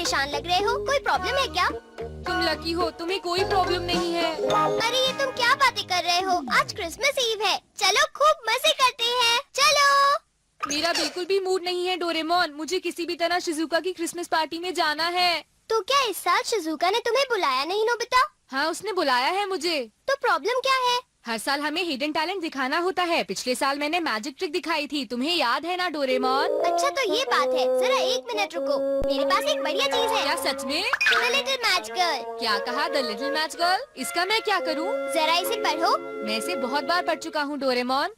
परेशान लग रहे हो, कोई प्रॉब्लम है क्या? तुम लकी हो, तुम्हें कोई प्रॉब्लम नहीं है। अरे ये तुम क्या बातें कर रहे हो? आज क्रिसमस ईव है, चलो खूब मजे करते हैं, चलो। मेरा बिल्कुल भी मूड नहीं है डोरेमोन, मुझे किसी भी तरह शिजुका की क्रिसमस पार्टी में जाना है। तो क्या इस साल शिजुका ने तुम्हें बुलाया नहीं नोबिता? हाँ, उसने बुलाया है मुझे। तो प्रॉब्लम क्या है? हर साल हमें हिडन टैलेंट दिखाना होता है। पिछले साल मैंने मैजिक ट्रिक दिखाई थी, तुम्हें याद है ना डोरेमोन? अच्छा तो ये बात है, जरा एक मिनट रुको, मेरे पास एक बढ़िया चीज है। क्या सच में? The little match girl. क्या कहा? The little match girl? इसका मैं क्या करूँ? जरा इसे पढ़ो। मैं इसे बहुत बार पढ़ चुका हूँ डोरेमोन।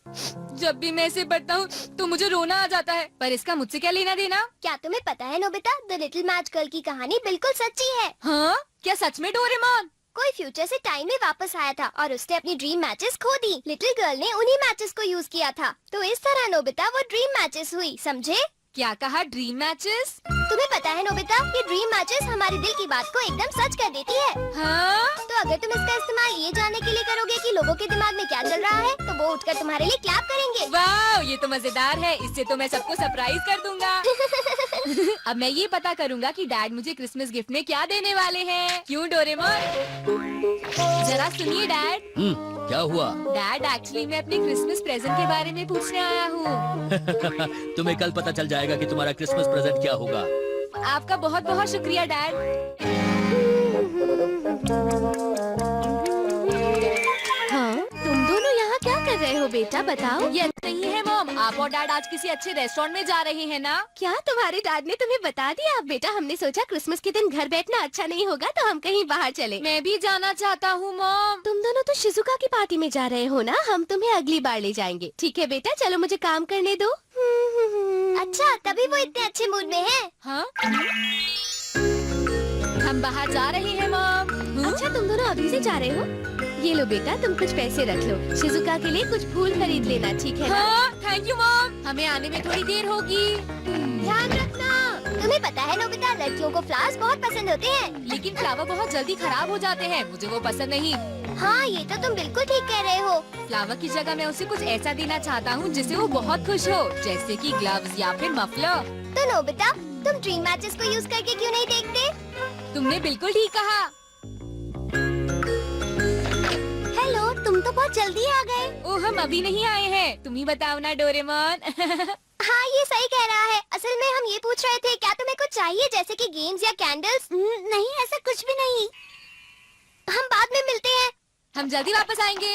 जब भी मैं इसे पढ़ता हूँ तो मुझे रोना आ जाता है, पर इसका मुझसे क्या लेना देना? क्या तुम्हें पता है Nobita, the little match girl की कहानी बिल्कुल सच्ची है। हाँ, क्या सच में डोरेमोन? कोई फ्यूचर से टाइम में वापस आया था और उसने अपनी ड्रीम मैचेस खो दी। लिटिल गर्ल ने उन्हीं मैचेस को यूज किया था, तो इस तरह नोबिता वो ड्रीम मैचेस हुई, समझे? क्या कहा? Dream matches? तुम्हें पता है नोबिता, ये ड्रीम मैचेस हमारे दिल की बात को एकदम सच कर देती है। हाँ? तो अगर तुम इसका इस्तेमाल ये जानने के लिए करोगे कि लोगों के दिमाग में क्या चल रहा है, तो वो उठकर तुम्हारे लिए क्लैप करेंगे। वाह, ये तो मजेदार है। इससे तो मैं सबको सरप्राइज कर दूंगा। अब मैं ये पता करूंगा कि डैड मुझे क्रिसमस गिफ्ट में क्या देने वाले हैं। क्यों डोरेमोन? जरा सुनिए डैड। क्या हुआ? डैड, एक्चुअली मैं अपने क्रिसमस प्रेजेंट के बारे में पूछने आया हूँ। तुम्हें कल पता चल जाएगा कि तुम्हारा क्रिसमस प्रेजेंट क्या होगा। आपका बहुत बहुत शुक्रिया डैड। हाँ, तुम दोनों यहाँ क्या कर रहे हो बेटा, बताओ। ये नहीं है मॉम, आप और डैड आज किसी अच्छे रेस्टोरेंट में जा रहे हैं ना? क्या तुम्हारे डैड ने तुम्हें बता दिया? बेटा, हमने सोचा क्रिसमस के दिन घर बैठना अच्छा नहीं होगा, तो हम कहीं बाहर चले। मैं भी जाना चाहता हूँ मॉम। तुम दोनों तो शिजुका की पार्टी में जा रहे हो ना, हम तुम्हें अगली बार ले जाएंगे। ठीक है बेटा, चलो मुझे काम करने दो। अच्छा, तभी वो इतने अच्छे मूड में है। हाँ? हम बाहर जा रहे हैं मॉम। अच्छा, तुम दोनों अभी से जा रहे हो? ये लो बेटा, तुम कुछ पैसे रख लो, शिजुका के लिए कुछ फूल खरीद लेना, ठीक है ना? हाँ, थैंक यू मॉम। हमें आने में थोड़ी देर होगी। ध्यान रखना। तुम्हें पता है नोबिता, लड़कियों को फ्लावर्स बहुत पसंद होते हैं। लेकिन फ्लावर बहुत जल्दी खराब हो जाते हैं, मुझे वो पसंद नहीं। हाँ, ये तो तुम बिल्कुल ठीक कह रहे हो। फ्लावर की जगह मैं उसे कुछ ऐसा देना चाहता हूँ जिससे वो बहुत खुश हो, जैसे कि ग्लव्स या फिर मफलर। तो नोबिता, तुम ड्रीम मैचेस को यूज करके क्यों नहीं देखते? तुमने बिल्कुल ठीक कहा। हेलो, तुम तो बहुत जल्दी आ गए। ओह, हम अभी नहीं आए हैं, तुम ही बताओ ना डोरेमोन। हाँ, ये सही कह रहा है। असल में हम ये पूछ रहे थे, क्या तुम्हें कुछ चाहिए जैसे कि गेम्स या कैंडल्स? नहीं, ऐसा कुछ भी नहीं। हम बाद में मिलते हैं। हम जल्दी वापस आएंगे।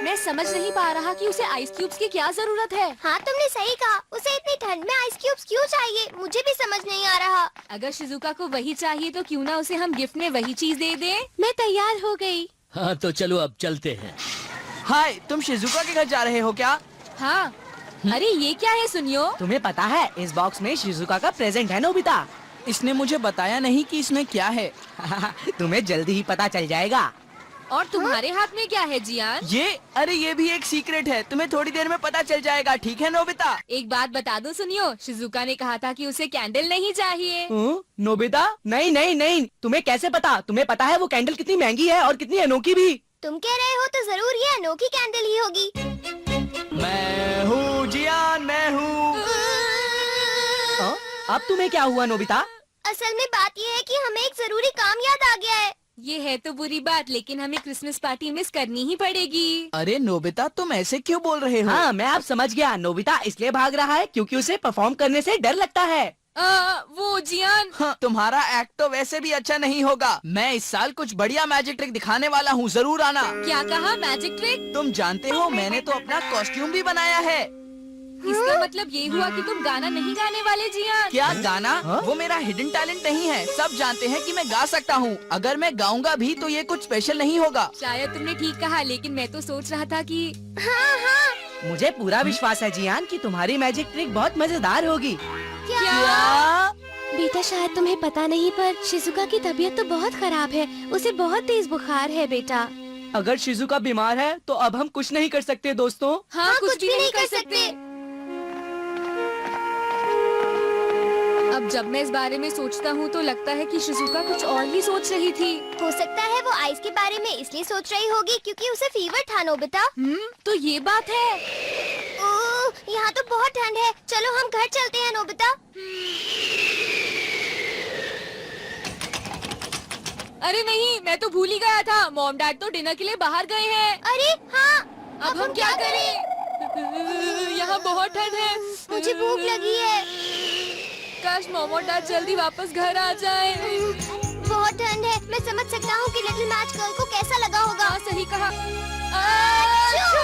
मैं समझ नहीं पा रहा कि उसे आइस क्यूब्स की क्या जरूरत है। हाँ, तुमने सही कहा। उसे इतनी ठंड में आइस क्यूब्स क्यों चाहिए, मुझे भी समझ नहीं आ रहा। अगर शिजुका को वही चाहिए तो क्यों ना उसे हम गिफ्ट में वही चीज दे दें। मैं तैयार हो गई। हाँ, तो चलो अब चलते हैं। हाय, तुम शिजुका के घर जा रहे हो क्या? हाँ। अरे ये क्या है सुनियो? तुम्हें पता है, इस बॉक्स में शिजुका का प्रेजेंट है नोबिता। इसने मुझे बताया नहीं कि इसमें क्या है। तुम्हें जल्दी ही पता चल जाएगा। और तुम्हारे हाथ में क्या है जियान? ये भी एक सीक्रेट है, तुम्हें थोड़ी देर में पता चल जाएगा, ठीक है नोबिता? एक बात बता दूं सुनियो, शिजुका ने कहा था कि उसे कैंडल नहीं चाहिए। नोबिता, नहीं नहीं नहीं, तुम्हें कैसे पता? तुम्हें पता है वो कैंडल कितनी महंगी है और कितनी अनोखी भी। तुम कह रहे हो तो जरूर ये अनोखी कैंडल ही होगी। मैं हूँ जियान, मैं हूँ। अब तुम्हें क्या हुआ नोबिता? असल में बात ये है कि हमें एक जरूरी काम याद आ गया है। ये है तो बुरी बात, लेकिन हमें क्रिसमस पार्टी मिस करनी ही पड़ेगी। अरे नोबिता, तुम ऐसे क्यों बोल रहे हो? हाँ, मैं अब समझ गया। नोबिता इसलिए भाग रहा है क्योंकि उसे परफॉर्म करने से डर लगता है। वो जियान। हाँ, तुम्हारा एक्ट तो वैसे भी अच्छा नहीं होगा। मैं इस साल कुछ बढ़िया मैजिक ट्रिक दिखाने वाला हूँ, जरूर आना। क्या कहा? Magic trick? तुम जानते हो, मैंने तो अपना कॉस्ट्यूम भी बनाया है। इसका मतलब ये हुआ कि तुम गाना नहीं गाने वाले जियान? क्या गाना? वो मेरा हिडन टैलेंट नहीं है। सब जानते हैं कि मैं गा सकता हूँ। अगर मैं गाऊंगा भी तो ये कुछ स्पेशल नहीं होगा। शायद तुमने ठीक कहा, लेकिन मैं तो सोच रहा था कि हाँ, मुझे पूरा विश्वास है जियान कि तुम्हारी मैजिक ट्रिक बहुत मजेदार होगी। क्या? बेटा, शायद तुम्हें पता नहीं, पर शिजुका की तबीयत तो बहुत खराब है। उसे बहुत तेज बुखार है बेटा। अगर शिजुका बीमार है तो अब हम कुछ नहीं कर सकते दोस्तों। हाँ, कुछ भी नहीं कर सकते। अब जब मैं इस बारे में सोचता हूँ तो लगता है कि शिजुका कुछ और ही सोच रही थी। हो सकता है वो आइस के बारे में इसलिए सोच रही होगी क्योंकि उसे फीवर था नोबिता। तो ये बात है। ओह, यहाँ तो बहुत ठंड है। चलो हम घर चलते हैं नोबिता। अरे नहीं, मैं तो भूल ही गया था। मॉम डैड तो डिनर के लिए बाहर गए हैं। अरे हाँ, अब हम क्या करें? यहाँ बहुत ठंड है। मुझे भूख लगी है। काश मॉम और डैड जल्दी वापस घर आ जाए। बहुत ठंड है। मैं समझ सकता हूँ कि लिटिल मैच गर्ल को कैसा लगा होगा। हाँ, सही कहा। achoo!